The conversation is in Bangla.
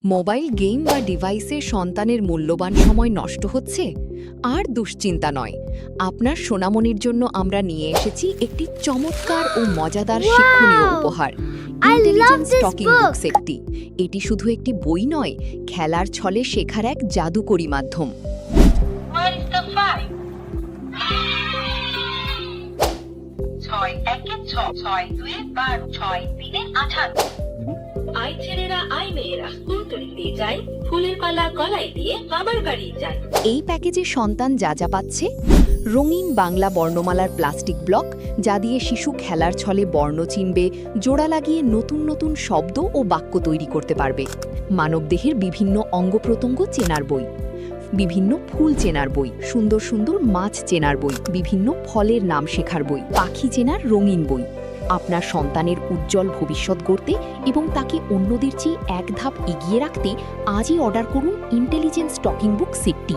মোবাইল গেম বা ডিভাইসে সন্তানের মূল্যবান সময় নষ্ট হচ্ছে আর দুশ্চিন্তা নয়। আপনার সোনামণির জন্য আমরা নিয়ে এসেছি একটি চমৎকার ও মজাদার শিক্ষণীয় উপহার, I love intelligence this talking book. বুক সেটটি। এটি শুধু একটি বই নয়, খেলার ছলে শেখার এক জাদুকরী মাধ্যম। Where is the five? ছয় একে ছয় দুয়ে 12, ছয় তিনে 18। আই ছেলেরা আই মেয়েরা ফুল তুলিতে যায়, ফুলের পালা গলায় দিয়ে বাবার বাড়ি যায়। এই প্যাকেজে সন্তান যা যা পাচ্ছে: রঙিন বাংলা বর্ণমালার প্লাস্টিক ব্লক, যা দিয়ে শিশু খেলার ছলে বর্ণ চিনবে, জোড়া লাগিয়ে নতুন নতুন শব্দ ও বাক্য তৈরি করতে পারবে। মানবদেহের বিভিন্ন অঙ্গ প্রত্যঙ্গ চেনার বই, বিভিন্ন ফুল চেনার বই, সুন্দর সুন্দর মাছ চেনার বই, বিভিন্ন ফলের নাম শেখার বই, পাখি চেনার রঙিন বই। আপনার সন্তানের উজ্জ্বল ভবিষ্যৎ গড়তে এবং তাকে অন্যদের চেয়ে এক ধাপ এগিয়ে রাখতে আজই অর্ডার করুন ইন্টেলিজেন্স টকিং বুক সেটটি।